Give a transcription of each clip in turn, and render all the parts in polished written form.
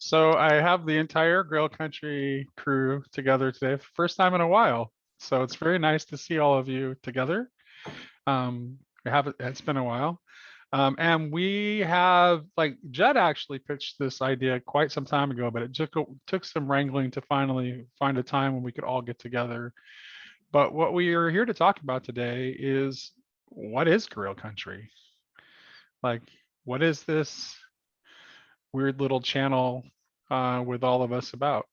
So I have the entire Grail Country crew together today, first time in a while. So it's very nice to see all of you together. It's been a while. And we have, like, Jed actually pitched this idea quite some time ago, but it took some wrangling to finally find a time when we could all get together. But what we are here to talk about today is, what is Grail Country? Like, what is this weird little channel with all of us about?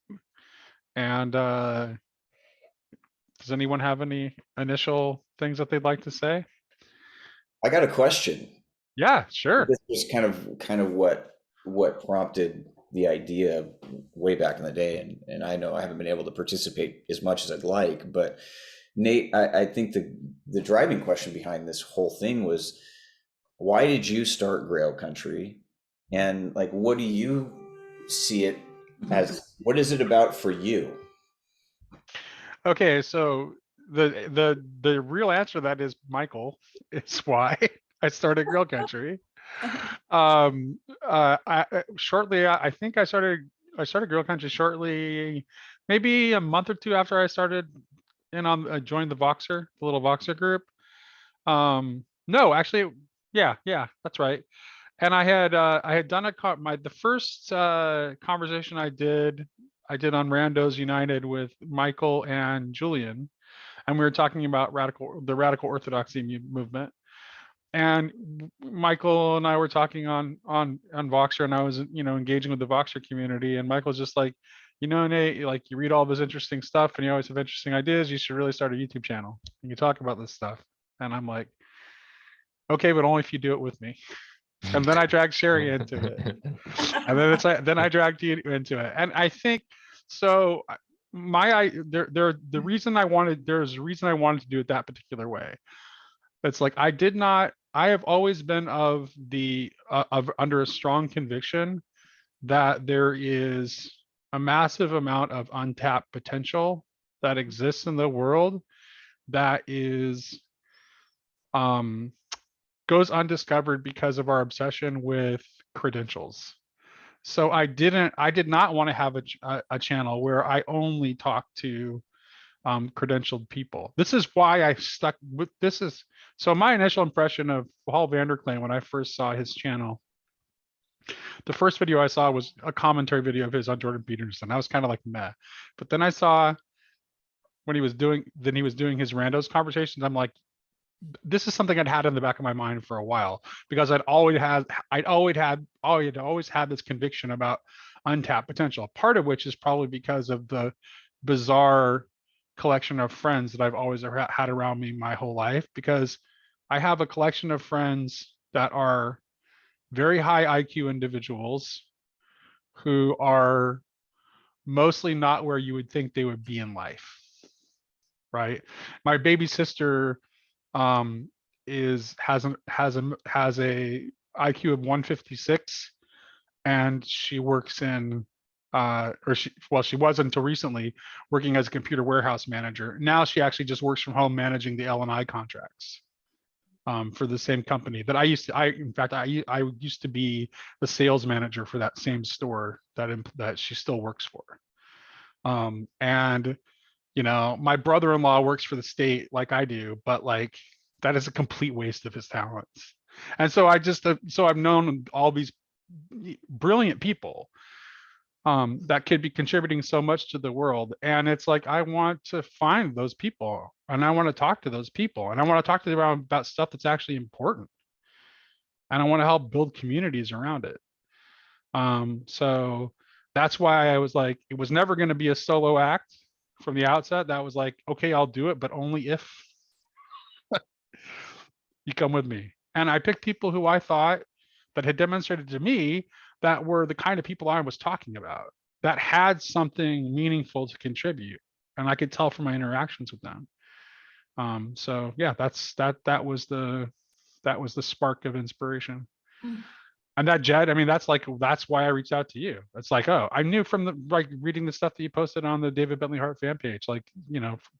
And does anyone have any initial things that they'd like to say? I got a question. Yeah, sure. This was kind of what prompted the idea way back in the day, and I know I haven't been able to participate as much as I'd like, but Nate, I think the driving question behind this whole thing was, why did you start Grail Country? And like, what do you see it as? What is it about for you? Okay, so the real answer to that is Michael. It's why I started Grill Country. I think I started Grill Country shortly, maybe a month or two after I started I joined the Voxer, the little Voxer group. No, actually, yeah, that's right. And I had done the first conversation I did on Randos United with Michael and Julian, and we were talking about the radical orthodoxy movement. And Michael and I were talking on Voxer, and I was engaging with the Voxer community, and Michael's just like, Nate, like, you read all this interesting stuff and you always have interesting ideas. You should really start a YouTube channel and you talk about this stuff. And I'm like, okay, but only if you do it with me. And then I dragged Sherry into it, and then I dragged you into it. And I think so. The reason there's a reason I wanted to do it that particular way. It's like, I have always been of under a strong conviction that there is a massive amount of untapped potential that exists in the world that is um goes undiscovered because of our obsession with credentials. So I did not want to have a channel where I only talk to credentialed people. This is why I stuck with this. So my initial impression of Paul Vanderkleen when I first saw his channel, the first video I saw was a commentary video of his on Jordan Peterson. I was kind of like, meh. But then I saw when he was doing his randos conversations, I'm like, this is something I'd had in the back of my mind for a while, because I'd always had this conviction about untapped potential. Part of which is probably because of the bizarre collection of friends that I've always had around me my whole life, because I have a collection of friends that are very high IQ individuals who are mostly not where you would think they would be in life, right? My baby sister um, has a IQ of 156, and she works in she was until recently working as a computer warehouse manager. Now she actually just works from home managing the L&I contracts for the same company that I used to. I used to be the sales manager for that same store that she still works for. And my brother-in-law works for the state like I do, but like, that is a complete waste of his talents. And so I've known all these brilliant people that could be contributing so much to the world. And it's like, I want to find those people, and I want to talk to those people, and I want to talk to them about stuff that's actually important. And I want to help build communities around it. So that's why I was like, it was never going to be a solo act from the outset. That was like, okay, I'll do it, but only if you come with me. And I picked people who I thought that had demonstrated to me that were the kind of people I was talking about, that had something meaningful to contribute. And I could tell from my interactions with them. So yeah, that was the spark of inspiration. And that, Jed, I mean, that's why I reached out to you. It's like, oh, I knew from reading the stuff that you posted on the David Bentley Hart fan page, like,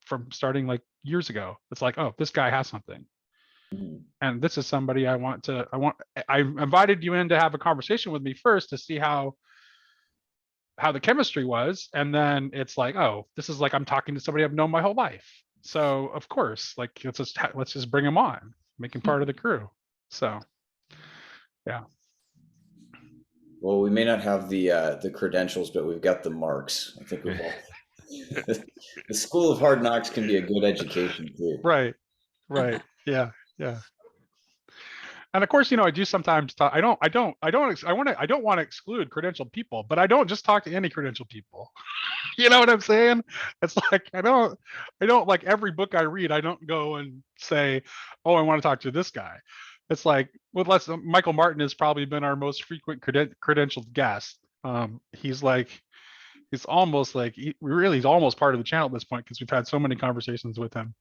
from starting like years ago. It's like, oh, this guy has something. And this is somebody I invited you in to have a conversation with me first to see how how the chemistry was, and then it's like, oh, this is like I'm talking to somebody I've known my whole life. So of course, like let's just bring him on, make him part of the crew. So yeah, Well, we may not have the credentials, but we've got the marks. I think we've all. The School of Hard Knocks can be a good education too. right, right, yeah, yeah. And of course, I do sometimes talk, I don't want to exclude credentialed people, but I don't just talk to any credentialed people. You know what I'm saying? It's like I don't like every book I read, I don't go and say, oh, I want to talk to this guy. It's like, well, Michael Martin has probably been our most frequent credentialed guest. He's almost like he's almost part of the channel at this point because we've had so many conversations with him.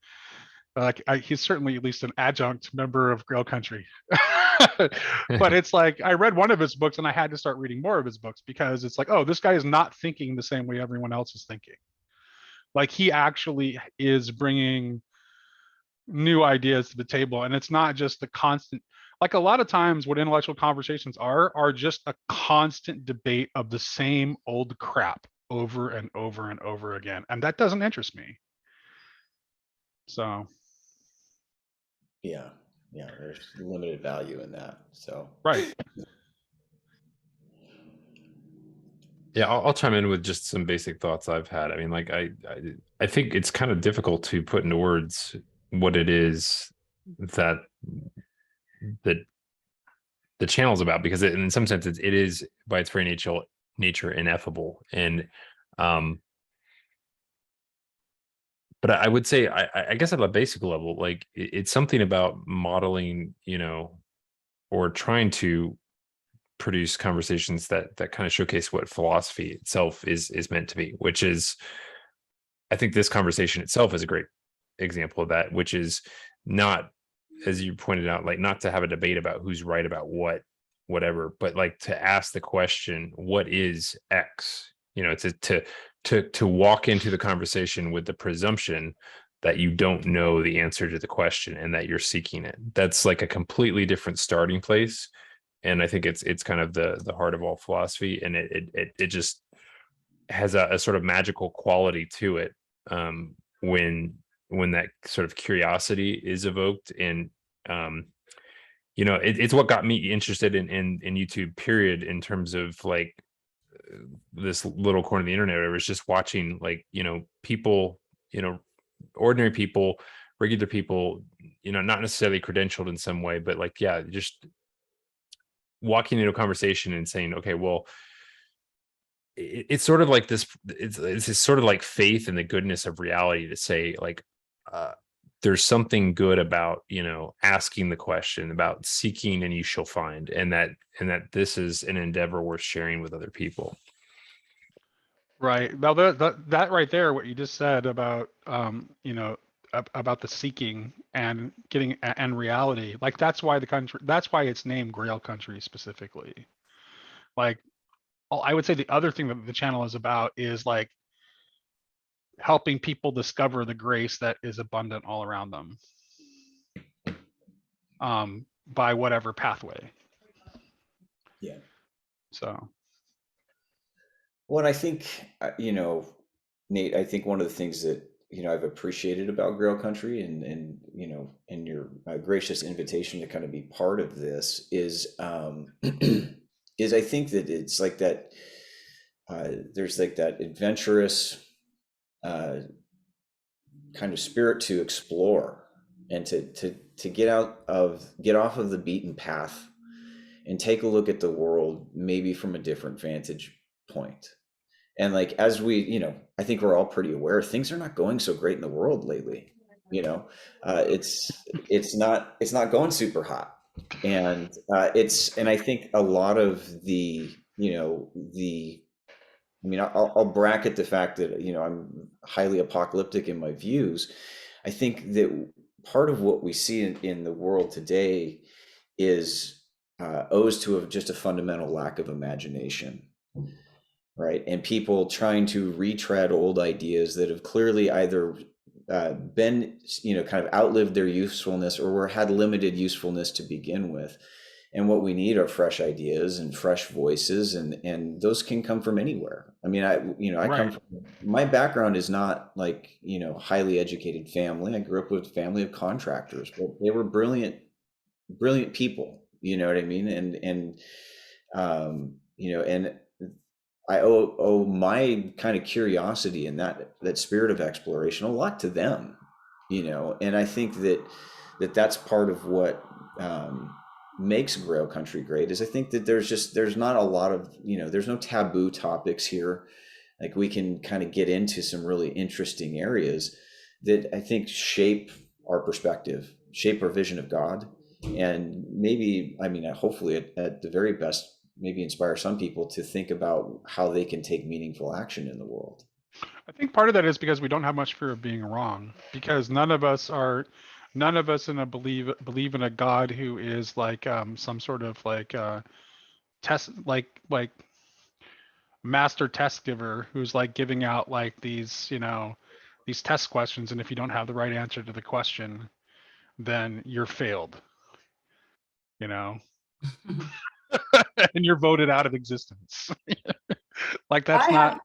He's certainly at least an adjunct member of Grail Country. But it's like I read one of his books and I had to start reading more of his books because it's like, oh, this guy is not thinking the same way everyone else is thinking. Like he actually is bringing new ideas to the table, and it's not just the constant. Like a lot of times, what intellectual conversations are just a constant debate of the same old crap over and over and over again, and that doesn't interest me. So Yeah, yeah. There's limited value in that. So right. Yeah, I'll chime in with just some basic thoughts I've had. I mean, like I think it's kind of difficult to put into words what it is that that the channel's about, because in some sense it is by its very nature ineffable. And but I would say I guess at a basic level, like it's something about modeling, or trying to produce conversations that kind of showcase what philosophy itself is meant to be, which is, I think this conversation itself is a great example of that, which is not, as you pointed out, like not to have a debate about who's right about whatever, but like to ask the question, what is X? To walk into the conversation with the presumption that you don't know the answer to the question and that you're seeking it. That's like a completely different starting place. And I think it's kind of the heart of all philosophy, and it just has a sort of magical quality to it, when that sort of curiosity is evoked. And it's what got me interested in YouTube, period, in terms of like this little corner of the internet. I was just watching, like, people, ordinary people, regular people, not necessarily credentialed in some way, but like, yeah, just walking into a conversation and saying, okay, well, it's sort of like this, it's this sort of like faith in the goodness of reality, to say like, there's something good about, asking the question, about seeking and you shall find, and that this is an endeavor worth sharing with other people. Right. Now that right there, what you just said about about the seeking and getting and reality, like that's why it's named Grail Country specifically. Like, I would say the other thing that the channel is about is like helping people discover the grace that is abundant all around them, by whatever pathway. yeah. So Well, and I think, Nate, I think one of the things that, I've appreciated about Grail Country, and your gracious invitation to kind of be part of this is, is I think that it's like that, there's like that adventurous kind of spirit to explore, and to get off of the beaten path and take a look at the world maybe from a different vantage point. And like, as we, I think we're all pretty aware things are not going so great in the world lately. It's not going super hot. And and I think a lot of I mean, I'll bracket the fact that, I'm highly apocalyptic in my views. I think that part of what we see in the world today is owes to just a fundamental lack of imagination, right? And people trying to retread old ideas that have clearly either been, kind of outlived their usefulness, or had limited usefulness to begin with. And what we need are fresh ideas and fresh voices, and those can come from anywhere. I mean, I come Right. from, my background is not like, highly educated family. I grew up with a family of contractors, but they were brilliant people. You know what I mean? And I owe my kind of curiosity and that spirit of exploration a lot to them, and I think that's part of what makes Grail Country great. Is I think that there's not a lot of, there's no taboo topics here. Like, we can kind of get into some really interesting areas that I think shape our perspective, shape our vision of God, and maybe, I mean, hopefully at the very best, maybe inspire some people to think about how they can take meaningful action in the world. I think part of that is because we don't have much fear of being wrong, because none of us believe in a God who is like some sort of like test like master test giver who's like giving out like these test questions, and if you don't have the right answer to the question, then you're failed, you know, and you're voted out of existence. Like that's I not.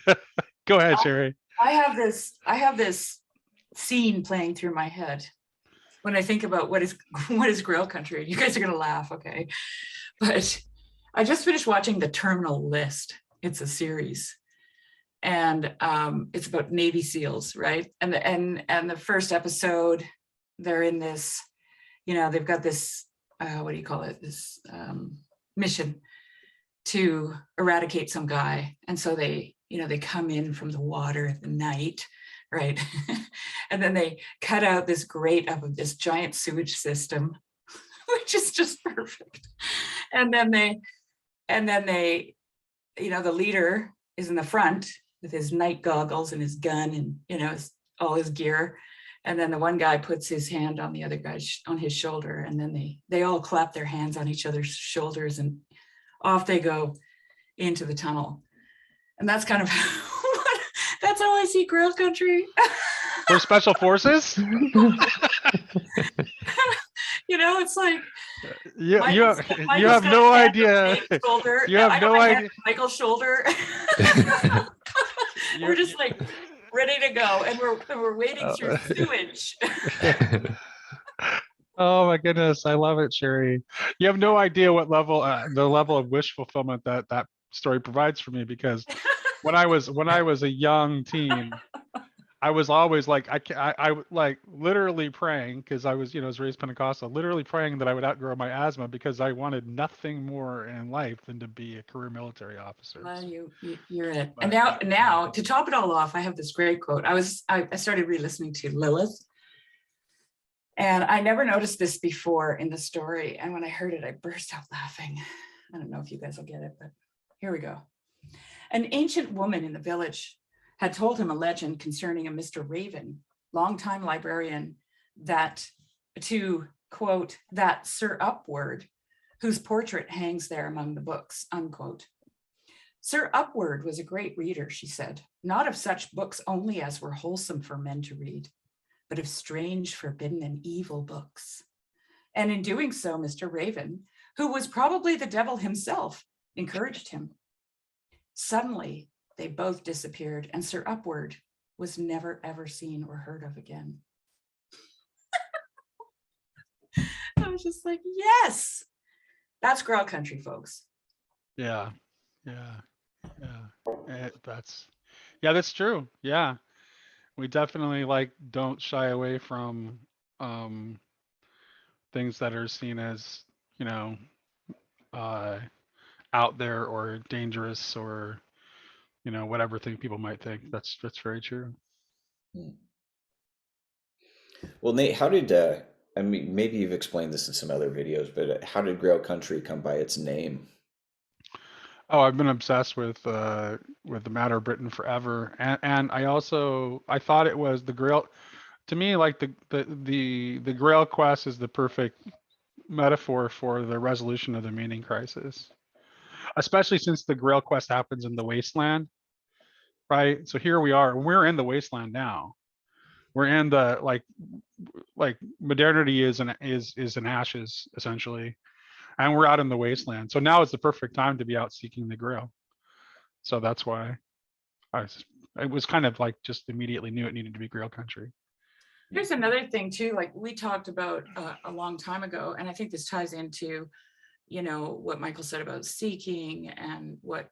have Go ahead, Sherry. I have this scene playing through my head when I think about what is Grail Country. You guys are gonna laugh, okay? But I just finished watching The Terminal List. It's a series, and it's about Navy SEALs, right? And the first episode, they're in this, they've got this what do you call it? This mission to eradicate some guy, and so they come in from the water at the night, right? And then they cut out this grate of this giant sewage system, which is just perfect. And then they, the leader is in the front with his night goggles and his gun and, all his gear. And then the one guy puts his hand on the other guy's, on his shoulder. And then they all clap their hands on each other's shoulders, and off they go into the tunnel. And that's kind of, that's how I see Grail Country. For special forces. It's like, You Michael's have got no his hand on idea. Dave's shoulder. You have I got no my hand idea. on Michael's shoulder. We're just like ready to go, and we're wading through sewage. Oh my goodness, I love it, Sherry. You have no idea what level, the level of wish fulfillment that story provides for me, because when I was a young teen, I was always like, I like literally praying, because I was raised Pentecostal, literally praying that I would outgrow my asthma, because I wanted nothing more in life than to be a career military officer. Well, you're it. But, And now to top it all off, I have this great quote. I started re-listening to Lilith, and I never noticed this before in the story. And when I heard it, I burst out laughing. I don't know if you guys will get it, but here we go. An ancient woman in the village had told him a legend concerning a Mr. Raven, longtime librarian, that to quote, that Sir Upward, whose portrait hangs there among the books, unquote. Sir Upward was a great reader, she said, not of such books only as were wholesome for men to read, but of strange, forbidden, and evil books. And in doing so, Mr. Raven, who was probably the devil himself, encouraged him. Suddenly, they both disappeared, and Sir Upward was never, ever seen or heard of again. I was just like, yes, that's Grail Country, folks. yeah. That's true. Yeah. We definitely don't shy away from things that are seen as, out there or dangerous, or whatever thing people might think. That's very true. Well, Nate, how did I mean, maybe you've explained this in some other videos, but how did Grail Country come by its name? Oh, I've been obsessed with the Matter of Britain forever, and I thought it was the Grail. To me, like the Grail quest is the perfect metaphor for the resolution of the meaning crisis, especially since the Grail quest happens in the wasteland, right? So here we are, we're in the wasteland now. We're in the like modernity is in ashes, essentially, and we're out in the wasteland. So now is the perfect time to be out seeking the Grail. So that's why I was kind of like just immediately knew it needed to be Grail Country. Here's another thing too, like we talked about a long time ago, and I think this ties into, you know, what Michael said about seeking and what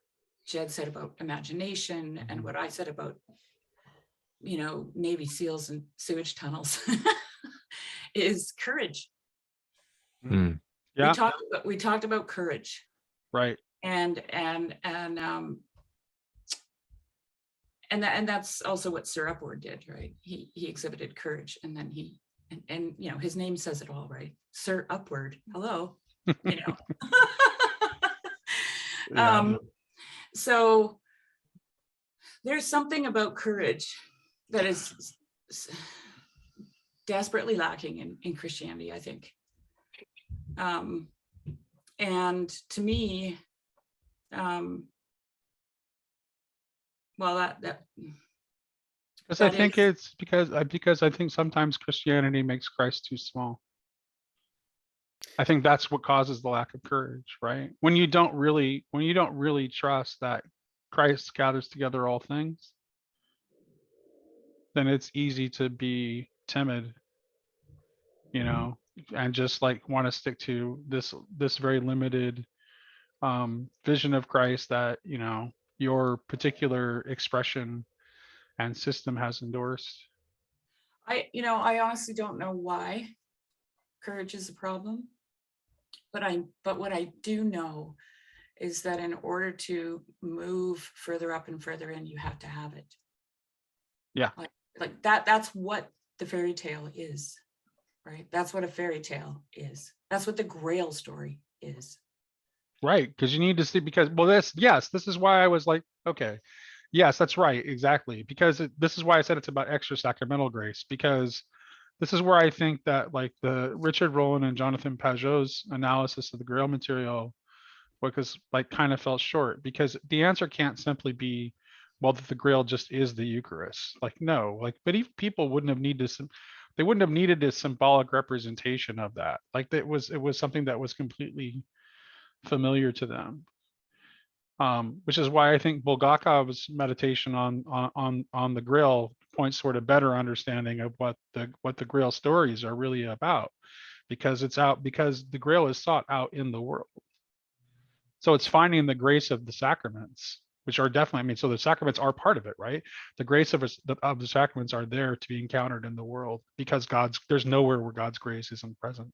Jed said about imagination and what I said about, you know, Navy SEALs and sewage tunnels is courage. Mm. Yeah, We talked about courage, right. and that's also what Sir Upward did, right? He exhibited courage, and then and you know, his name says it all, right? Sir Upward. Hello, you know. Yeah. So there's something about courage that is desperately lacking in Christianity, I think. And to me, well, that Because I think is, it's because I think sometimes Christianity makes Christ too small. I think that's what causes the lack of courage, right? When you don't really trust that Christ gathers together all things, then it's easy to be timid, you know, and just like want to stick to this very limited vision of Christ that, you know, your particular expression and system has endorsed. I honestly don't know why courage is a problem, but what I do know is that in order to move further up and further in, you have to have it. Yeah. Like that's what the fairy tale is, right? That's what a fairy tale is. That's what the Grail story is. Right, because you need to see, because this is why I was like, okay, yes, that's right, exactly, because this is why I said it's about extra sacramental grace, because this is where I think that like the Richard Rowland and Jonathan Pajot's analysis of the Grail material was like kind of fell short, because the answer can't simply be, well, that the Grail just is the Eucharist. Like, no, like medieval people wouldn't have needed a symbolic representation of that. Like it was something that was completely familiar to them. Which is why I think Bulgakov's meditation on the Grail points toward a better understanding of what the Grail stories are really about, because the Grail is sought out in the world. So it's finding the grace of the sacraments, which are definitely, I mean, so the sacraments are part of it, right? The grace of the sacraments are there to be encountered in the world, because there's nowhere where God's grace isn't present.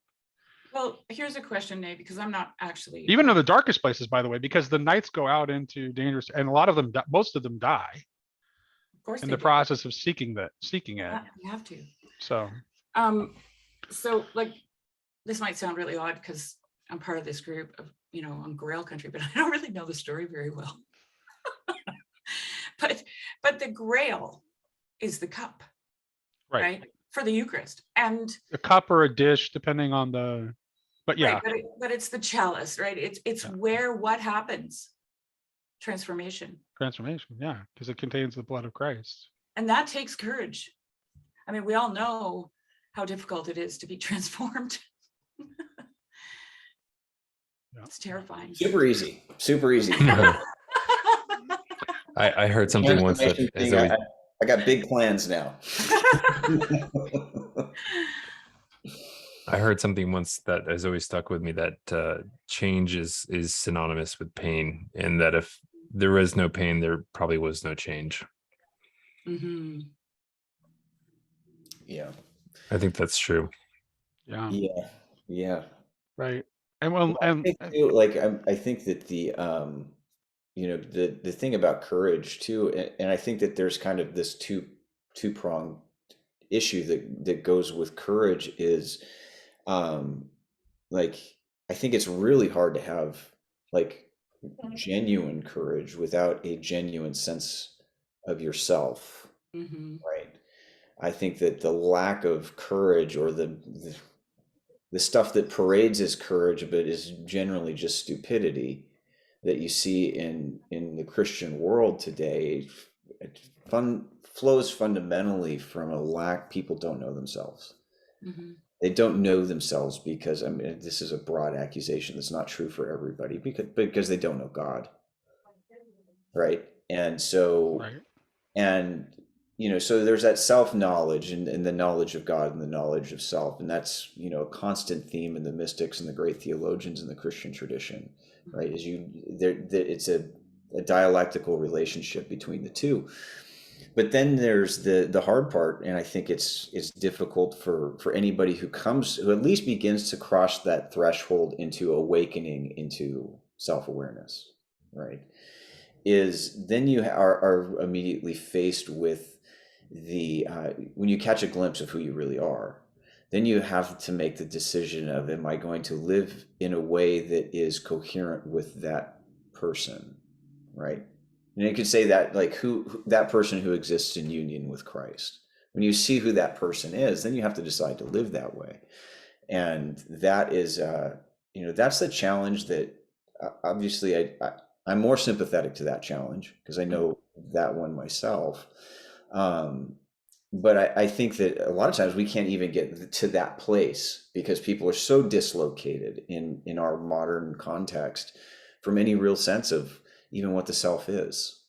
Well, here's a question, Nate, because I'm not actually Even in the darkest places, by the way, because the knights go out into dangerous, and a lot of them, most of them die of course in they the do. process of seeking it. You have to. So So like, this might sound really odd because I'm part of this group of, you know, on Grail Country, but I don't really know the story very well. but the Grail is the cup, right? For the Eucharist, and a cup or a dish, depending on the, but yeah. Right, but it's the chalice, right? It's where what happens? Transformation. Transformation, yeah, because it contains the blood of Christ. And that takes courage. I mean, we all know how difficult it is to be transformed. Yeah. It's terrifying. Super easy. I heard something once that is always... I got big plans now. I heard something once that has always stuck with me, that change is synonymous with pain, and that if there was no pain, there probably was no change. Mm-hmm. Yeah. I think that's true. Yeah. Right. And well, I think that the you know, the thing about courage too, and I think that there's kind of this two-pronged issue that goes with courage is like, I think it's really hard to have like genuine courage without a genuine sense of yourself. Mm-hmm. Right. I think that the lack of courage, or the stuff that parades as courage but is generally just stupidity, that you see in the Christian world today, flows fundamentally from a lack. People don't know themselves. Mm-hmm. they don't know themselves because, I mean, this is a broad accusation that's not true for everybody, because they don't know God, right? And so, Right. and so there's that self-knowledge, and the knowledge of God and the knowledge of self, and that's a constant theme in the mystics and the great theologians in the Christian tradition, right? Is it's a dialectical relationship between the two. But then there's the hard part, and I think it's difficult for anybody who at least begins to cross that threshold into awakening into self-awareness, right? Is then you are immediately faced with when you catch a glimpse of who you really are, then you have to make the decision of, am I going to live in a way that is coherent with that person, right? And you could say that, like, that person who exists in union with Christ. When you see who that person is, then you have to decide to live that way. And that is, that's the challenge that, obviously, I'm more sympathetic to that challenge because I know that one myself. But I think that a lot of times we can't even get to that place because people are so dislocated in our modern context from any real sense of even what the self is,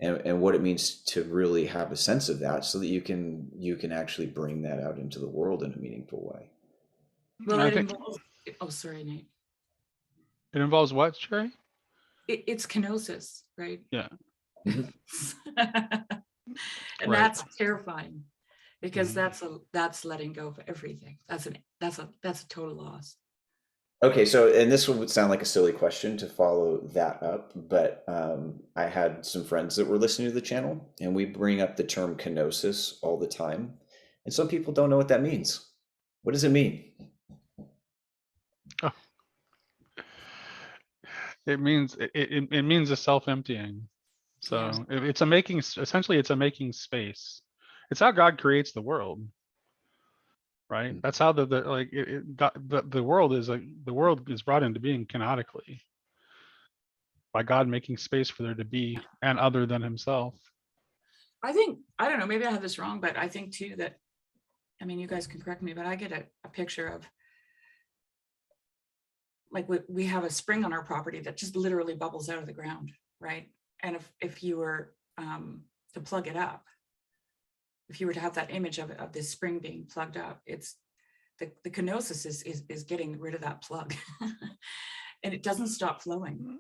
and what it means to really have a sense of that, so that you can actually bring that out into the world in a meaningful way. Well, I it think involves, oh, sorry, Nate. it involves what, Sherry? It's kenosis, right? Yeah. Mhm. And Right. that's terrifying, because Mhm. that's letting go of everything. That's a total loss. Okay, so, and this would sound like a silly question to follow that up, but I had some friends that were listening to the channel, and we bring up the term kenosis all the time, and some people don't know what that means. What does it mean? Oh, it means it means a self-emptying. Yeah. So it's a making, essentially it's a making space. It's how God creates the world, right? That's how the like God, the world is like, the world is brought into being canonically by God making space for there to be an other than himself. I think, I don't know, maybe I have this wrong, but I think too that, I mean, you guys can correct me, but I get a picture of, like, we have a spring on our property that just literally bubbles out of the ground, right? And if you were to plug it up, if you were to have that image of this spring being plugged up, it's the kenosis is getting rid of that plug. And it doesn't stop flowing,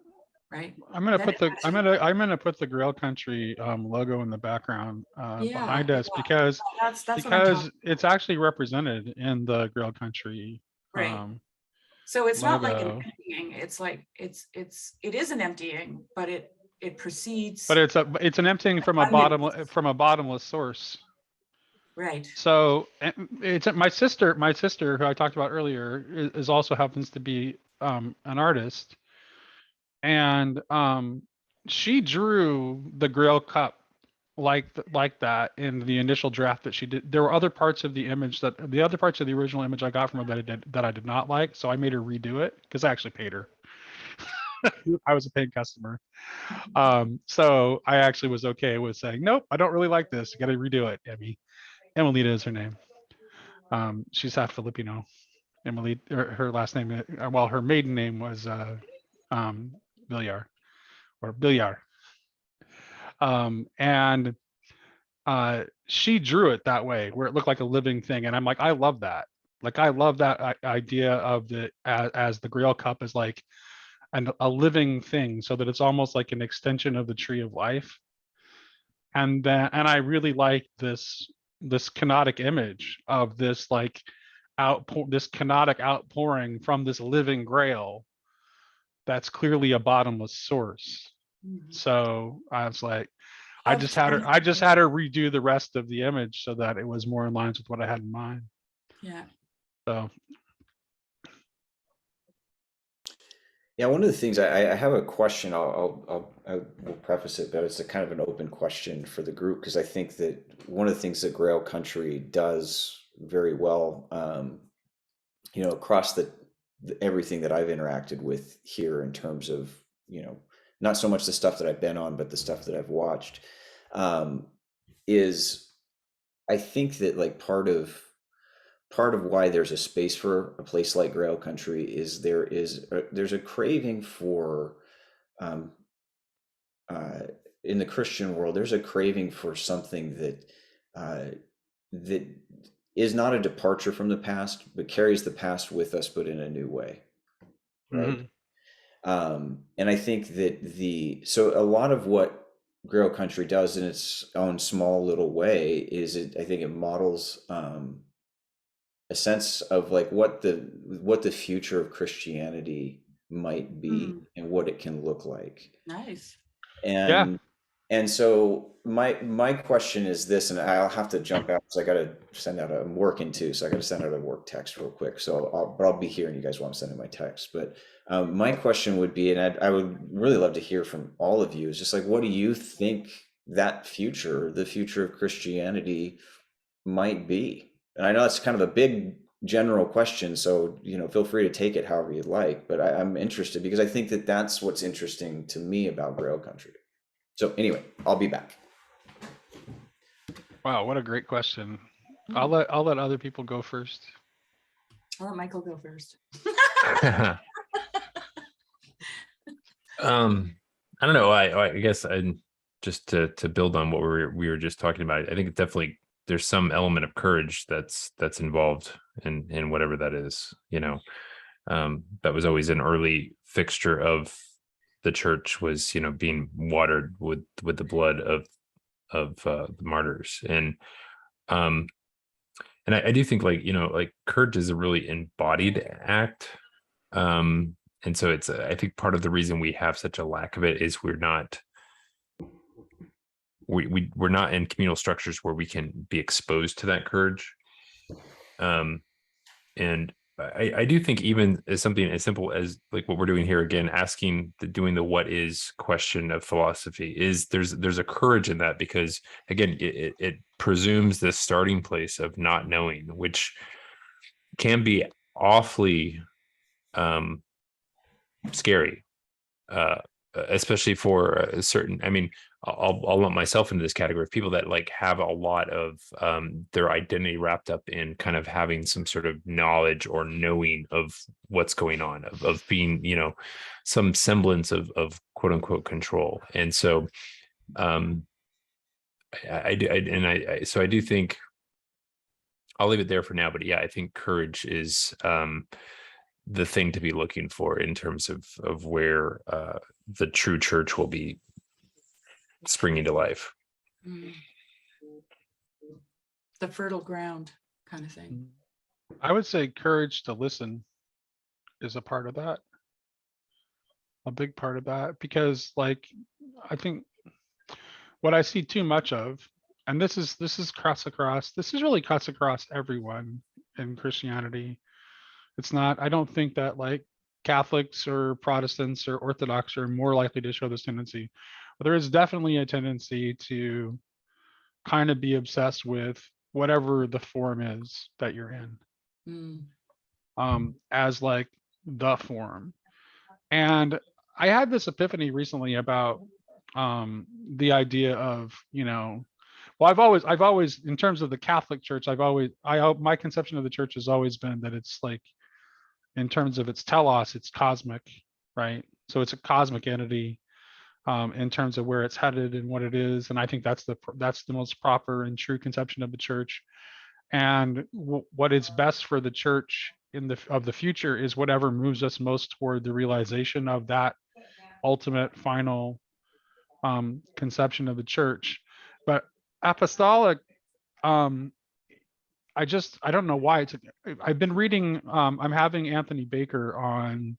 right? I'm gonna Then put it the actually, I'm gonna put the Grail Country logo in the background yeah, behind us, because that's what I'm talking it's about, actually represented in the Grail Country right? So it's not like an logo. emptying. It's like it is an emptying, but it But proceeds it's an emptying from abundance, a bottomless source. right? So it's my sister who I talked about earlier is also happens to be an artist, and she drew the Grail Cup like that in the initial draft that she did. There were other parts of the image, that the other parts of the original image I got from her that I did not like, so I made her redo it because I actually paid her. I was a paid customer. So I actually was okay with saying, nope, I don't really like this. You got to redo it, Emmy. Emelita is her name. She's half Filipino. Emily, her last name, well, her maiden name was Villar or Billiar. And she drew it that way, where it looked like a living thing, and I'm like, I love that. Like, I love that idea of the as the Grail Cup is like a living thing, so that it's almost like an extension of the tree of life. And I really like this kenotic image of this, like, this kenotic outpouring from this living Grail that's clearly a bottomless source. Mhm. So I was like, Of I just had her redo the rest of the image so that it was more in line with what I had in mind. yeah. So Yeah, one of the things, I have a question. I will preface it, but it's a kind of an open question for the group, because I think that one of the things that Grail Country does very well, across everything that I've interacted with here, in terms of, not so much the stuff that I've been on, but the stuff that I've watched, is, I think that, like, part of part of why there's a space for a place like Grail Country is there's a craving for um, uh, in the Christian world, there's a craving for something uh, that is not a departure from the past, but carries the past with us, but in a new way, right? Mhm. And I think that so a lot of what Grail Country does in its own small little way is I think it models a sense of like what the future of Christianity might be Mm, and what it can look like. nice. Yeah. And so my question is this, and I'll have to jump out because I got to send out I'm working too, so I got to send out a work text real quick. So I'll be here, and you guys won't send in my text. But my question would be, and I would really love to hear from all of you, is just like, what do you think that future, the future of Christianity, might be? And I know that's kind of a big general question, so feel free to take it however you'd like. But I'm interested because I think that that's what's interesting to me about Grail Country. So anyway, I'll be back. Wow, what a great question. Mm, I'll let other people go first. I'll let Michael go first. I don't know. I guess just to build on what we were just talking about. I think it definitely there's some element of courage that's involved in whatever that is. That was always an early fixture of the church was being watered with the blood of the martyrs. And I do think like courage is a really embodied act. And so it's I think part of the reason we have such a lack of it is we're not in communal structures where we can be exposed to that courage. And I do think even as something as simple as like what we're doing here, again, doing the what is question of philosophy, is there's a courage in that, because again, it presumes this starting place of not knowing, which can be awfully scary, especially for a certain, I mean, I'll lump myself into this category of people that like have a lot of their identity wrapped up in kind of having some sort of knowledge or knowing of what's going on, of being, some semblance of quote unquote control. And so so I do think I'll leave it there for now, but yeah, I think courage is the thing to be looking for in terms of where the true church will be springing to life. Mm. The fertile ground kind of thing. I would say courage to listen is a part of that, a big part of that, because like I think what I see too much of, and this is this is really cuts across everyone in Christianity. It's not, I don't think that like Catholics or Protestants or Orthodox are more likely to show this tendency, but there is definitely a tendency to kind of be obsessed with whatever the form is that you're in, as like the form. And I had this epiphany recently about the idea of, well, I've always, in terms of the Catholic Church, my conception of the church has always been that it's like, in terms of its telos, it's cosmic, right? So it's a cosmic entity in terms of where it's headed and what it is. And I think that's the most proper and true conception of the church. And what is best for the church of the future is whatever moves us most toward the realization of that ultimate final conception of the church. But apostolic, I don't know why I've been reading, I'm having Anthony Baker on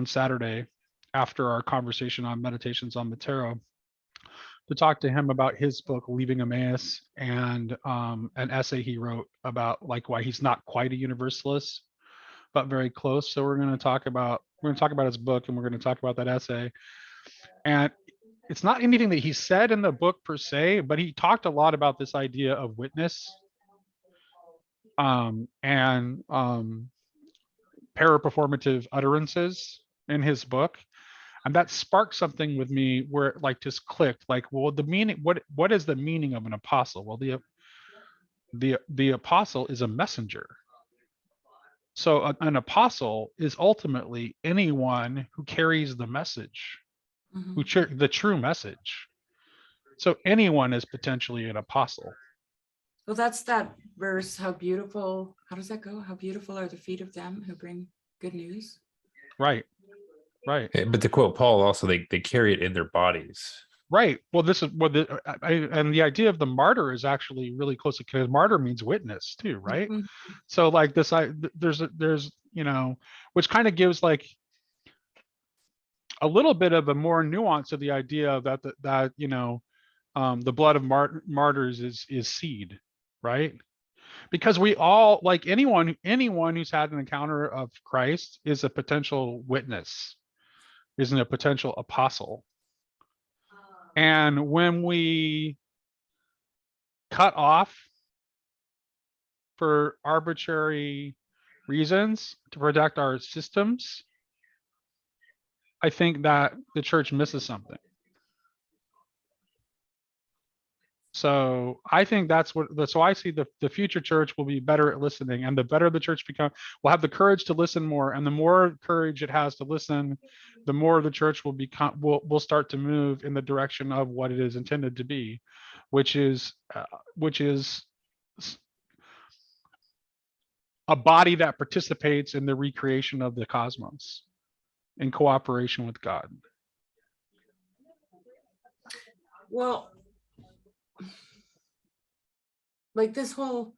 Saturday after our conversation on Meditations on Matero to talk to him about his book Leaving Emmaus, and an essay he wrote about like why he's not quite a universalist but very close. So we're going to talk about his book, and we're going to talk about that essay. And it's not anything that he said in the book per se, but he talked a lot about this idea of witness and paraperformative utterances in his book. And that sparked something with me where it like just clicked, like, well, the meaning, what is the meaning of an apostle? Well, The apostle is a messenger. So an apostle is ultimately anyone who carries the message, Mhm. the true message. So anyone is potentially an apostle. Well, that's that verse. How beautiful, how does that go? How beautiful are the feet of them who bring good news. Right. Right. But to quote Paul, also they carry it in their bodies. Right. Well, this is what and the idea of the martyr is actually really close, because martyr means witness too, right? Mhm. So like this, there's which kind of gives like a little bit of a more nuance of the idea that the blood of martyrs is seed, right? Because we all, like anyone who's had an encounter of Christ is a potential witness, isn't a potential apostle. And when we cut off for arbitrary reasons to protect our systems, I think that the church misses something. So I think so I see the future church will be better at listening, and the better the church will have the courage to listen more, and the more courage it has to listen, the more the church will start to move in the direction of what it is intended to be, which is a body that participates in the recreation of the cosmos in cooperation with God. Well, like this whole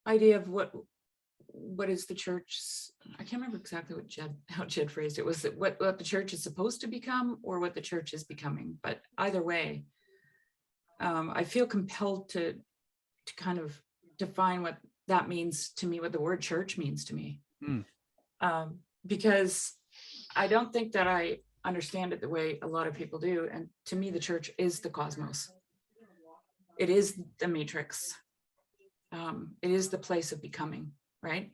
idea of what is the church, I can't remember exactly how Jed phrased it. Was it what the church is supposed to become or what the church is becoming? But either way, I feel compelled to kind of define what that means to me, what the word church means to me. Because I don't think that I understand it the way a lot of people do. And to me, the church is the cosmos. It is the matrix. It is the place of becoming, right?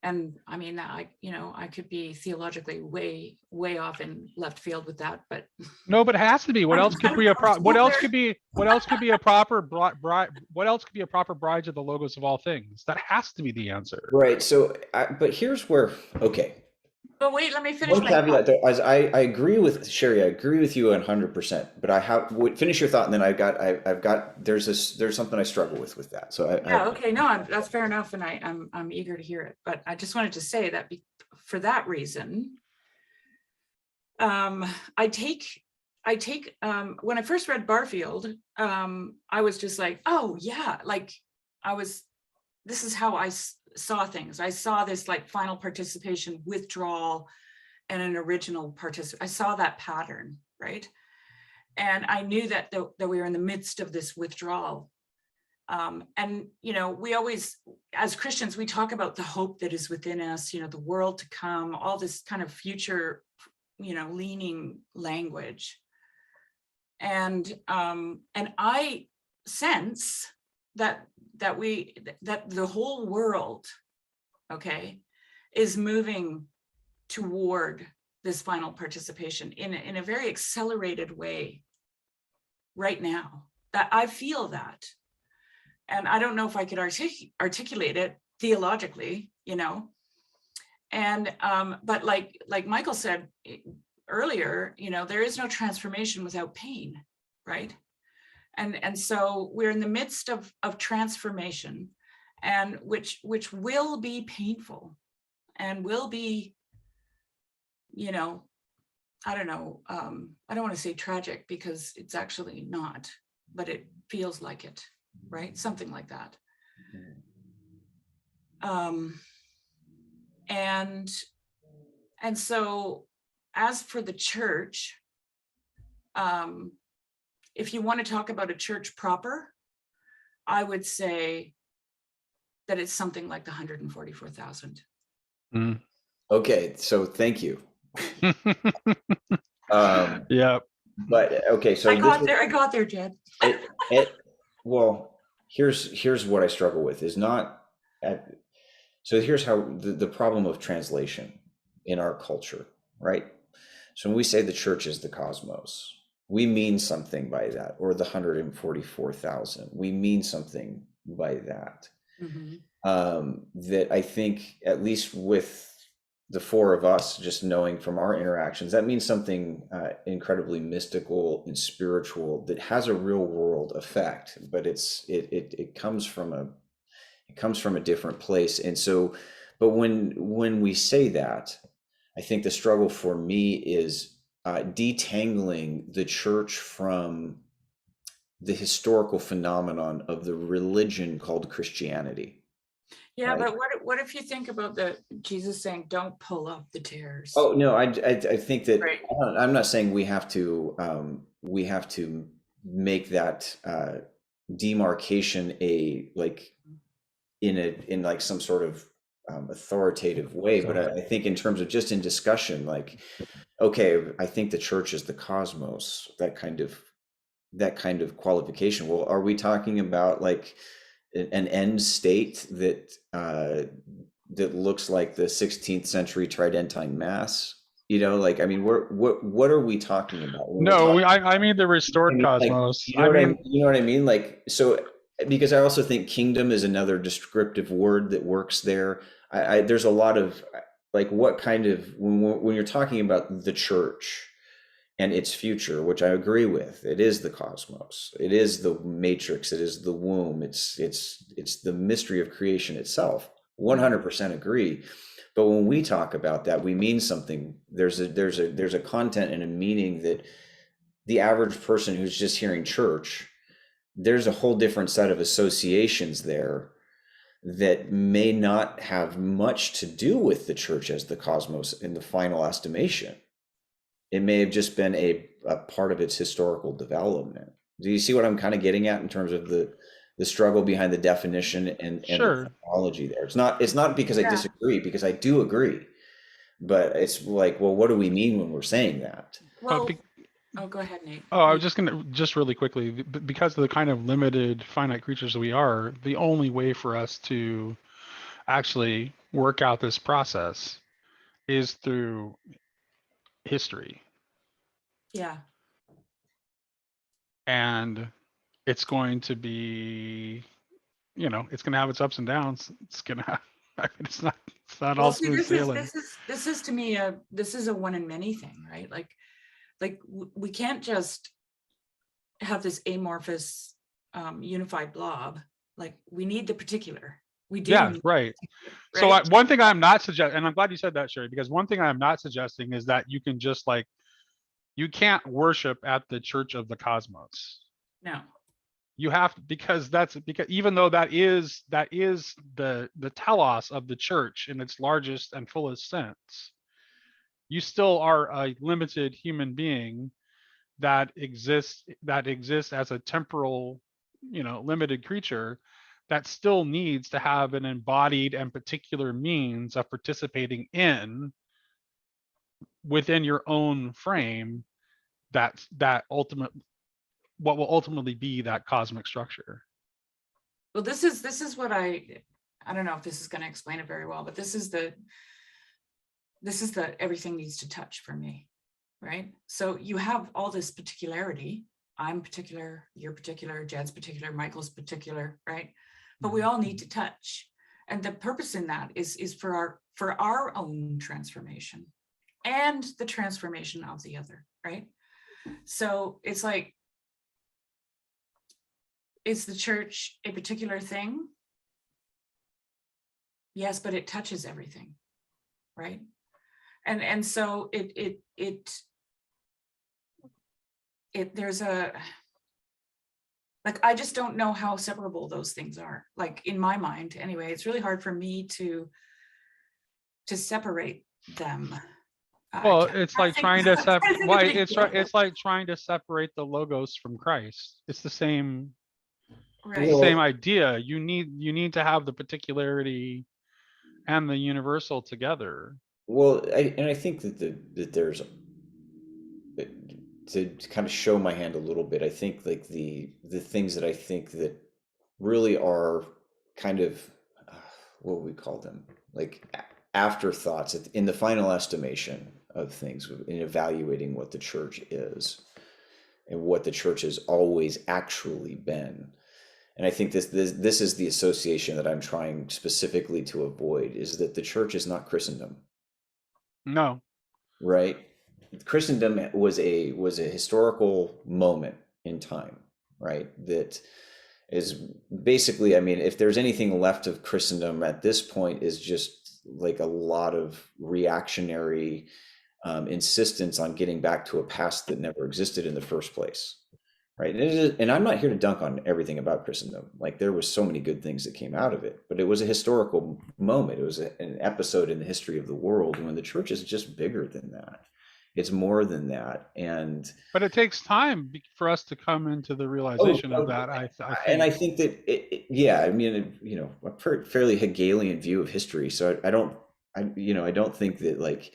And I mean, I could be theologically way off in left field with that, but no, but it has to be. What else could be a what else could be a proper bride? What else could be a proper bride to the logos of all things? That has to be the answer. Right. So, but here's where, okay. But wait, let me finish One my caveat thought. there, as I agree with Sherry, I agree with you 100%. But finish your thought, and then I've got there's something I struggle with that. So Yeah, okay, no, that's fair enough, and I'm eager to hear it. But I just wanted to say that for that reason, I take when I first read Barfield, I was just like, oh yeah, like this is how I saw things. I saw this like final participation, withdrawal, and an original participant. I saw that pattern, right? And I knew that we were in the midst of this withdrawal. And we always, as Christians, we talk about the hope that is within us, the world to come, all this kind of future, leaning language. And I sense that the whole world, okay, is moving toward this final participation in a very accelerated way right now. That I feel that. And I don't know if I could articulate it theologically, and but like Michael said earlier, there is no transformation without pain, right? And so we're in the midst of transformation, and which will be painful and will be, I don't know, I don't want to say tragic because it's actually not, but it feels like it, right? Something like that. And so as for the church, if you want to talk about a church proper, I would say that it's something like the 144,000. Okay, so thank you. Yeah. But okay, so I got there, Jed. Well, here's what I struggle with is not so here's how the problem of translation in our culture, right? So when we say the church is the cosmos, we mean something by that, or the 144,000. We mean something by that. Mhm. That I think, at least with the four of us, just knowing from our interactions, that means something incredibly mystical and spiritual that has a real world effect, but it comes from a different place. And so, but when we say that, I think the struggle for me is detangling the church from the historical phenomenon of the religion called Christianity. Yeah, Right? but what if you think about the Jesus saying, "Don't pull up the tears," Oh no, I think that right? I'm not saying we have to make that demarcation in like some sort of authoritative way, but I think in terms of just in discussion, like, okay, I think the church is the cosmos, that kind of qualification. Well, are we talking about like an end state that looks like the 16th century Tridentine Mass? Like, I mean, what are we talking about when we're No, talking? I mean the I restored mean, like, cosmos. I mean, you know what I mean? Like, so because I also think kingdom is another descriptive word that works there. There's a lot of like, what kind of when you're talking about the church and its future, which I agree with, it is the cosmos, it is the matrix, it is the womb, it's the mystery of creation itself. 100% agree. But when we talk about that, we mean something. There's a content and a meaning that the average person who's just hearing church, there's a whole different set of associations there that may not have much to do with the church as the cosmos in the final estimation. It may have just been a part of its historical development. Do you see what I'm kind of getting at in terms of the struggle behind the definition and the sure. technology there? It's not because I Yeah. disagree, because I do agree, but it's like, well, what do we mean when we're saying that? Well, be- oh, go ahead, Nate. Oh, I was just gonna just really quickly because of the kind of limited finite creatures we are, the only way for us to actually work out this process is through history. Yeah. And it's going to be, it's going to have its ups and downs. It's going to have, I mean, it's not all Well, see, smooth sailing. this is to me this is a one in many thing, right? Like we can't just have this amorphous unified blob. Like, we need the particular. We do. Yeah, need right. the So particular, right? one thing I'm not suggesting, and I'm glad you said that, Sherry, because one thing I'm not suggesting is that you can just like, you can't worship at the Church of the Cosmos. No. You have to, because even though that is the telos of the church in its largest and fullest sense, you still are a limited human being that exists as a temporal, limited creature that still needs to have an embodied and particular means of participating in within your own frame that ultimate what will ultimately be that cosmic structure. Well, this is what I don't know if this is going to explain it very well, but this is the everything needs to touch for me, right? So you have all this particularity. I'm particular, you're particular, Jed's particular, Michael's particular, right? But we all need to touch. And the purpose in that is for our own transformation and the transformation of the other, right? So it's like, is the church a particular thing? Yes, but it touches everything, right? And so it there's a, like, I just don't know how separable those things are. Like, in my mind, anyway, it's really hard for me to separate them. Well, it's like trying to separate. It's like trying to separate the logos from Christ. It's the same. Right. It's the same idea. You need to have the particularity and the universal together. Well, I think that there's to kind of show my hand a little bit. I think like the things that I think that really are kind of what we call them, like afterthoughts in the final estimation of things in evaluating what the church is and what the church has always actually been. And I think this is the association that I'm trying specifically to avoid, is that the church is not Christendom, No. right? Christendom was a historical moment in time, right? That is basically, I mean, if there's anything left of Christendom at this point, is just like a lot of reactionary insistence on getting back to a past that never existed in the first place, right? And I'm not here to dunk on everything about Christendom. Like, there was so many good things that came out of it, but it was a historical moment. It was an episode in the history of the world, when the church is just bigger than that. It's more than that. And But it takes time for us to come into the realization of that. I and I think. think that yeah, I mean, you know, a fairly Hegelian view of history. So I don't, I don't think that, like,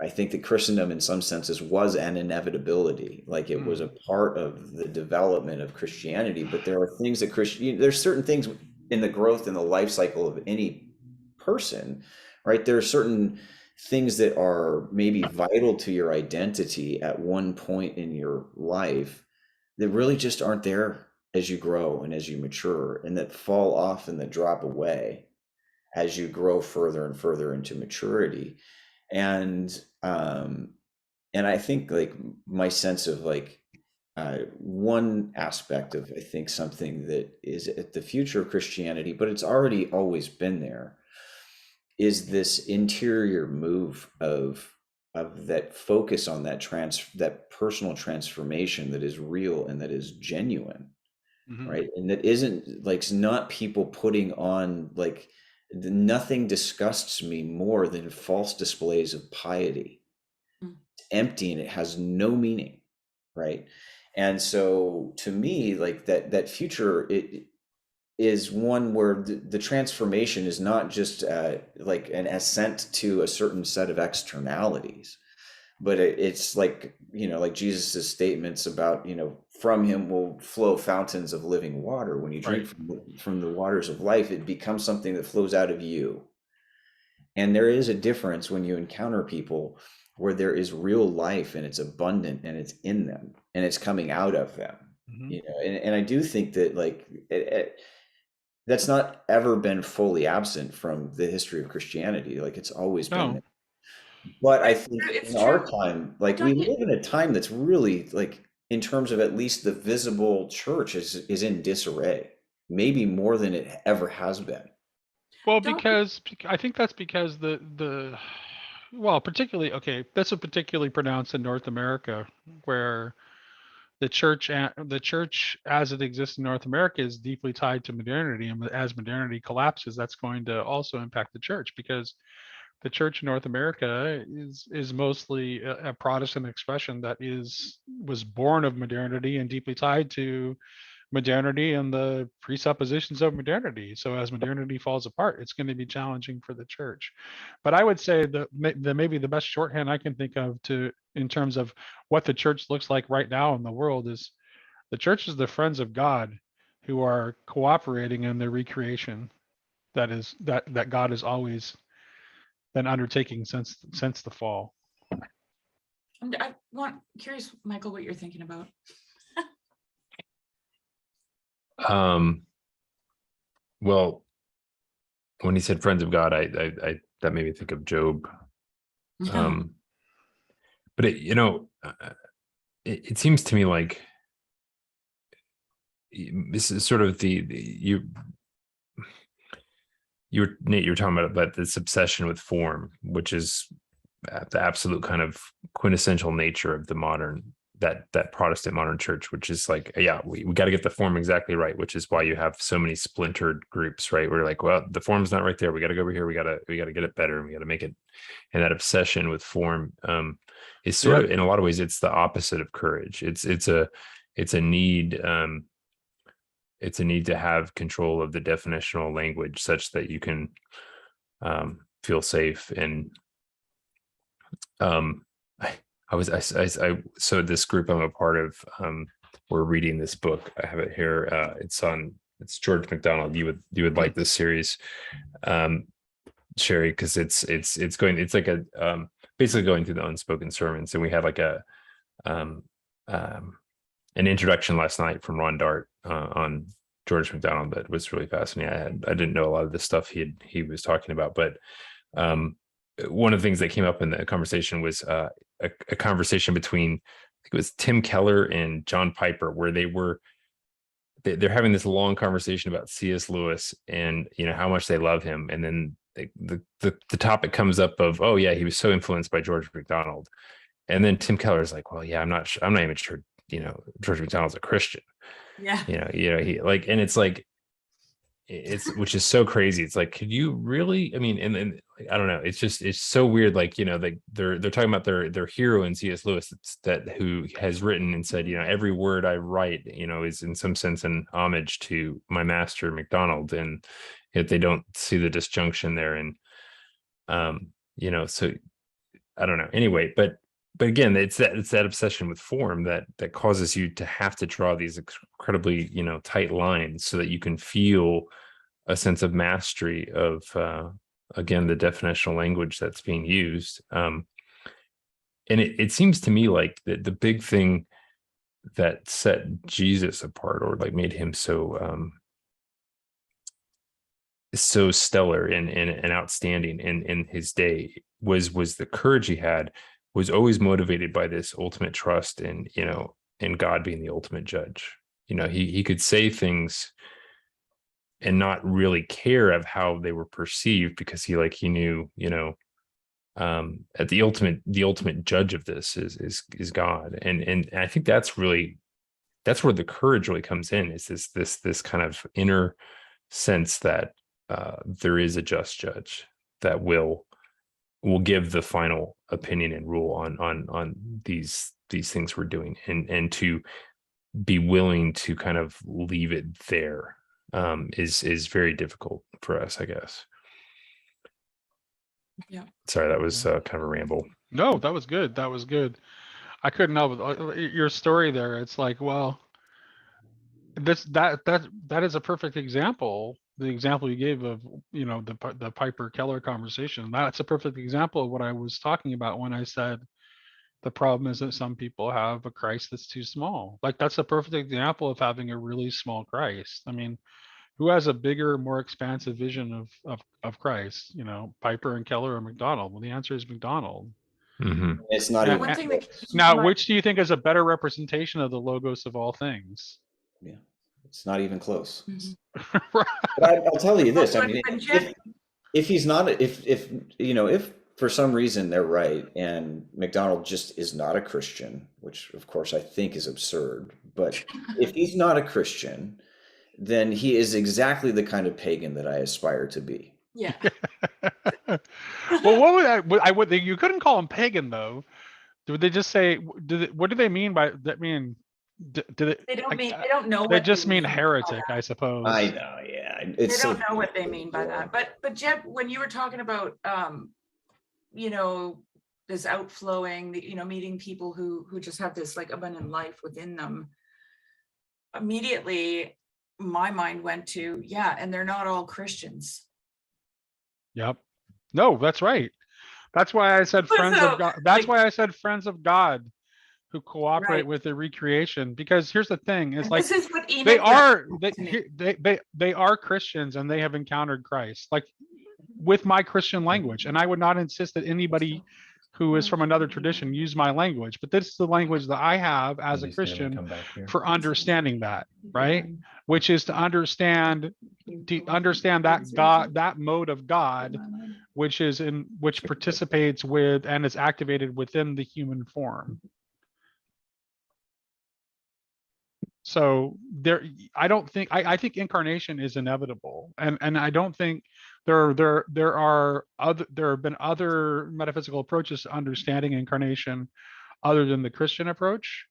I think that Christendom in some senses was an inevitability, like it was a part of the development of Christianity. But there are things that there's certain things in the growth and the life cycle of any person, right? There are certain things that are maybe vital to your identity at one point in your life that really just aren't there as you grow and as you mature, and that fall off and that drop away as you grow further and further into maturity. And I think, like, my sense of, like, one aspect of, I think, something that is at the future of Christianity, but it's already always been there, is this interior move of that focus on that personal transformation that is real and that is genuine, right? And that isn't, like, it's not people putting on, like, nothing disgusts me more than false displays of piety. It's empty and it has no meaning, right? And so, to me, like, that future, it is one where the transformation is not just like an ascent to a certain set of externalities, but it's like, like Jesus's statements about, from him will flow fountains of living water. When you drink from the waters of life, it becomes something that flows out of you. And there is a difference when you encounter people where there is real life and it's abundant and it's in them and it's coming out of them. And I do think that, like, that's not ever been fully absent from the history of Christianity. Like, it's always been there. But I think in our time, like, we live in a time that's really, like, in terms of at least the visible church is in disarray, maybe more than it ever has been. Well, because I think that's because particularly, okay, that's particularly pronounced in North America, where the church as it exists in North America is deeply tied to modernity, and as modernity collapses, that's going to also impact the church, because the church in North America is mostly a Protestant expression that was born of modernity and deeply tied to modernity and the presuppositions of modernity. So as modernity falls apart, it's going to be challenging for the church. But I would say that maybe the best shorthand I can think of in terms of what the church looks like right now in the world is the church is the friends of God who are cooperating in the recreation that God has always been undertaking since the fall. Curious, Michael, what you're thinking about. Well, when he said friends of God, I that made me think of Job. But it seems to me like this is sort of Nate, you were talking about this obsession with form, which is the absolute kind of quintessential nature of the modern, that Protestant modern church, which is like, yeah, we got to get the form exactly right, which is why you have so many splintered groups, right? We're like, well, the form's not right there. We got to go over here. We got to get it better. And we got to make it. And that obsession with form is sort of, in a lot of ways, it's the opposite of courage. It's a need. It's a need to have control of the definitional language such that you can feel safe. And so this group I'm a part of, we're reading this book. I have it here. It's George MacDonald. You would like this series, Sherry, because it's like a basically going through the unspoken sermons. And we had like an introduction last night from Ron Dart on George MacDonald that was really fascinating. I didn't know a lot of the stuff he was talking about, but one of the things that came up in the conversation was a conversation between, I think it was Tim Keller and John Piper, where they're having this long conversation about C.S. Lewis and, you know, how much they love him, and then the topic comes up of, oh yeah, he was so influenced by George MacDonald, and then Tim Keller is like, well, yeah, I'm not even sure, you know, George MacDonald's a Christian. Yeah. He like, and it's like, which is so crazy. It's like, could you really, I mean, and I don't know, it's so weird. Like, you know, they're talking about their hero in C.S. Lewis, that who has written and said, you know, every word I write, you know, is in some sense an homage to my master MacDonald, and yet they don't see the disjunction there. And you know, so I don't know, anyway, but again, it's that obsession with form that causes you to have to draw these incredibly, you know, tight lines so that you can feel a sense of mastery of again, the definitional language that's being used. And it seems to me like the big thing that set Jesus apart, or like made him so stellar and outstanding in his day, was the courage he had, was always motivated by this ultimate trust in, you know, in God being the ultimate judge. You know, he could say things and not really care of how they were perceived, because he knew, you know, at the ultimate judge of this is God. And I think that's where the courage really comes in, is this kind of inner sense that there is a just judge that will give the final opinion and rule on these things we're doing, and to be willing to kind of leave it there is very difficult for us, I guess. Yeah. Sorry, that was kind of a ramble. No, that was good. That was good. I couldn't help it. Your story there. It's like, well, that is a perfect example. The example you gave of, you know, the Piper Keller conversation. That's a perfect example of what I was talking about when I said the problem is that some people have a Christ that's too small. Like, that's a perfect example of having a really small Christ. I mean, who has a bigger, more expansive vision of Christ? You know, Piper and Keller or MacDonald? Well, the answer is MacDonald. Mm-hmm. It's not Yeah, even One thing that now, which do you think is a better representation of the logos of all things? yeah, it's not even close. Mhm. Right. But I'll tell you this. I mean, When Jen- if he's not, if you know, if for some reason they're right and McDonald just is not a Christian, which of course I think is absurd, but if he's not a Christian, then he is exactly the kind of pagan that I aspire to be. Yeah. Well, what would you couldn't call him pagan though. Would they just say, what do they mean by that? Mean, did it? They don't know They what just they mean mean by heretic, that. I suppose. I know, yeah. They It's don't so know what they mean by that. But Jeb, when you were talking about you know, this outflowing, you know, meeting people who just have this like abundant life within them, immediately my mind went to, yeah, and they're not all Christians. Yep. No, that's right. That's why I said friends So, of God. That's like, why I said friends of God who cooperate right. with the recreation. Because here's the thing: it's And like this is what they Enoch are represents. they are Christians and they have encountered Christ, like with my Christian language. And I would not insist that anybody who is from another tradition use my language, but this is the language that I have as a Christian for understanding that, right? Which is to understand that God, that mode of God, which participates with and is activated within the human form. So there, I think incarnation is inevitable, and I don't think there have been other metaphysical approaches to understanding incarnation other than the Christian approach.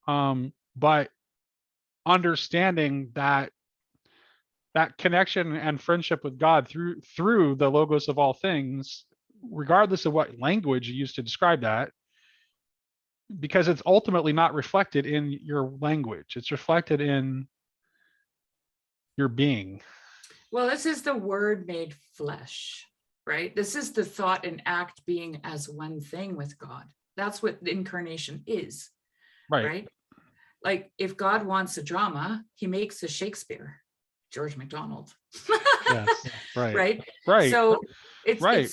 But understanding that connection and friendship with God through the logos of all things, regardless of what language you use to describe that, because it's ultimately not reflected in your language. It's reflected in your being. Well, this is the word made flesh, right? This is the thought and act being as one thing with God. That's what the incarnation is, right? like if God wants a drama, he makes a Shakespeare, George MacDonald. Yes. Right. Right. Right. So Right.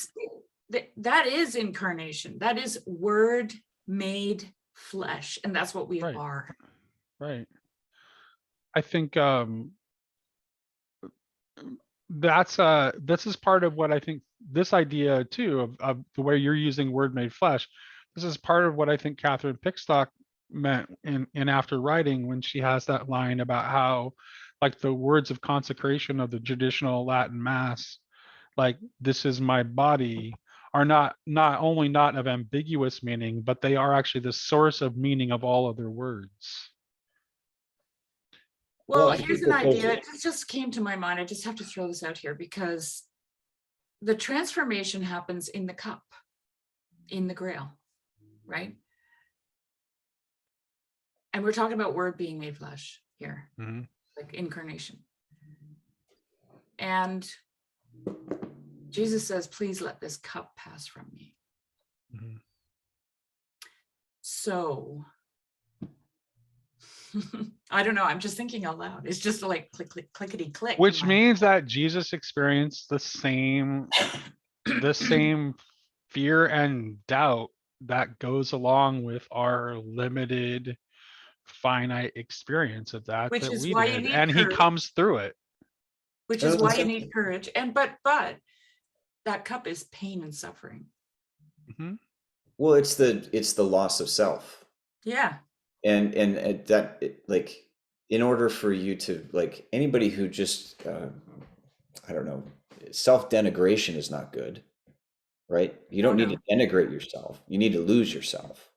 that is incarnation. That is word made flesh, and that's what we Right. are. Right. I think this is part of what I think, this idea too of the way you're using word made flesh. This is part of what I think Catherine Pickstock meant in After Writing, when she has that line about how, like, the words of consecration of the traditional Latin Mass, like, this is my body, are not only not of ambiguous meaning, but they are actually the source of meaning of all other words. Well, I here's think an that there's- idea. It just came to my mind. I just have to throw this out here because the transformation happens in the cup, in the Grail, right? And we're talking about word being made flesh here, Mhm. like incarnation. And Jesus says, please let this cup pass from me. Mhm. So I don't know. I'm just thinking out loud. It's just like click, click, clickety click. in Which my means head. that Jesus experienced the same fear and doubt that goes along with our limited, finite experience of that Which is we why you did, need and he courage. comes through it. Which is why you need courage. And but that cup is pain and suffering. Mhm. Well, it's the loss of self. Yeah. And that, like, in order for you to, like, anybody who just I don't know, self-denigration is not good, right? You don't need to denigrate yourself. You need to lose yourself.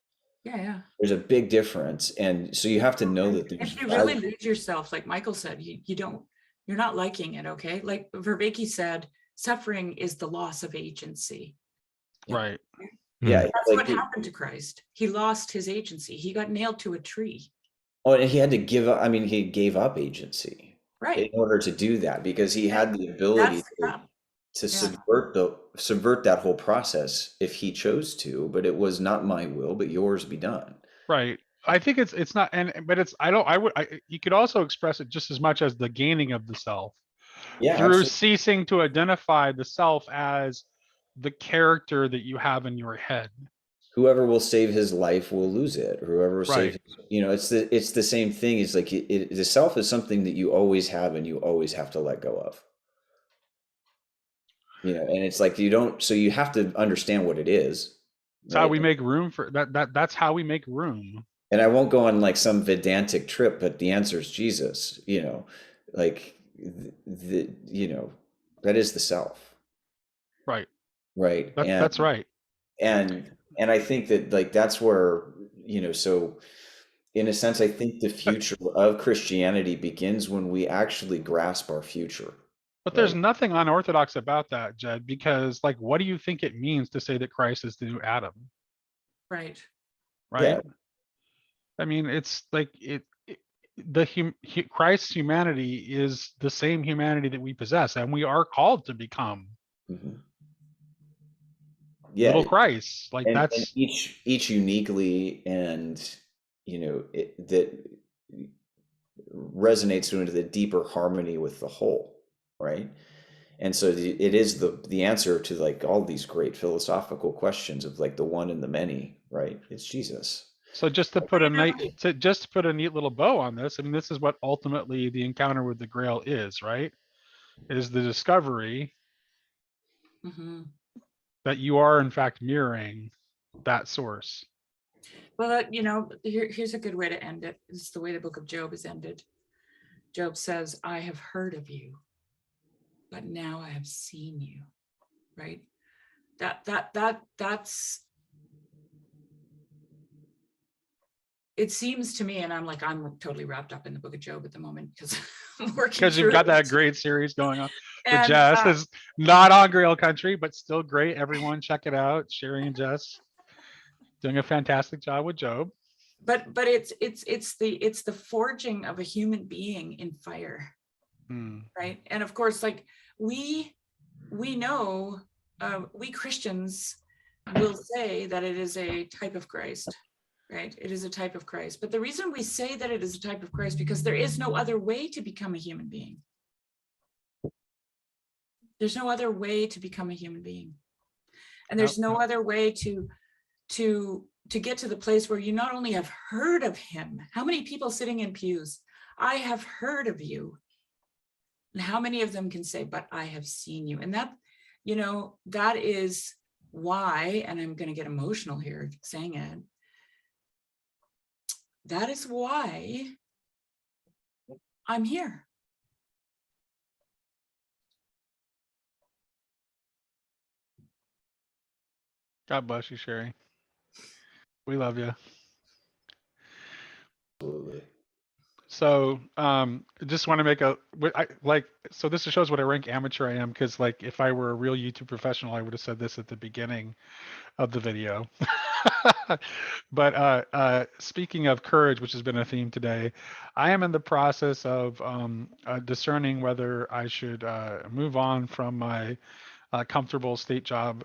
Yeah. There's a big difference. And so you have to know that there's If you really lose yourself, like Michael said, you're not liking it, okay? Like Vervaeke said, suffering is the loss of agency. Right. Yeah, That's like what happened to Christ. He lost his agency. He got nailed to a tree. oh, and he had to give up. I mean, he gave up agency Right. in order to do that, because he had the ability That's the cup. to Yeah. subvert that whole process if he chose to. But it was not my will, but yours be done. Right. I think it's not, but it's, you could also express it just as much as the gaining of the self Yeah, through absolutely. ceasing to identify the self as the character that you have in your head. Whoever will save his life will lose it. Whoever will Right. save, it's the same thing. It's like the self is something that you always have and you always have to let go of. And it's like so you have to understand what it is. It's how Right. we make room for that's how we make room. And I won't go on like some Vedantic trip, but the answer is Jesus. Like that is the self. Right. Right. That's right. And I think that, like, that's where, so in a sense, I think the future of Christianity begins when we actually grasp our future. But there's Right. nothing unorthodox about that, Jed, because, like, what do you think it means to say that Christ is the new Adam? Right. Right. Yeah. I mean, it's like Christ's humanity is the same humanity that we possess, and we are called to become Mhm. little Yeah. Christ. Like, And that's each uniquely, and that resonates into the deeper harmony with the whole, right? And so it is the answer to, like, all these great philosophical questions of, like, the one and the many, right? It's Jesus. so. Just to put a neat little bow on this, I mean, this is what ultimately the encounter with the Grail is, right? Is the discovery Mm-hmm. that you are in fact mirroring that source. Well, here's a good way to end it. It's the way the book of Job is ended. Job says, I have heard of you, but now I have seen you. Right? That's it seems to me, and I'm totally wrapped up in the book of Job at the moment because I'm working Because you've through got it. that great series going on. But And Jess is not on Grail Country, but still great. Everyone check it out. Sherry and Jess doing a fantastic job with Job. but it's the forging of a human being in fire. Right. And of course, like we know, we Christians will say that it is a type of Christ. right? It is a type of Christ. But the reason we say that it is a type of Christ, because there is no other way to become a human being. There's no other way to become a human being. And there's no other way to get to the place where you not only have heard of him. How many people sitting in pews? I have heard of you. And how many of them can say, but I have seen you? And that, you know, that is why, and I'm going to get emotional here saying it. That is why I'm here. God bless you, Sherry. We love you. Absolutely. So just want to make so this shows what a rank amateur I am, because like if I were a real YouTube professional, I would have said this at the beginning of the video. But speaking of courage, which has been a theme today, I am in the process of discerning whether I should move on from my comfortable state job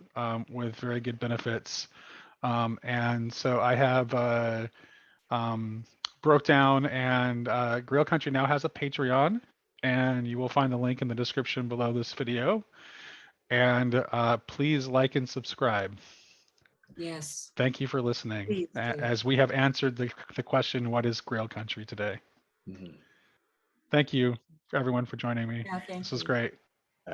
with very good benefits. And so I have broke down, and Grail Country now has a Patreon, and you will find the link in the description below this video. And please like and subscribe. Yes. Thank you for listening. Please do. As we have answered the question, what is Grail Country today? Mm-hmm. Thank you everyone for joining me. Yeah, thank This was you. great.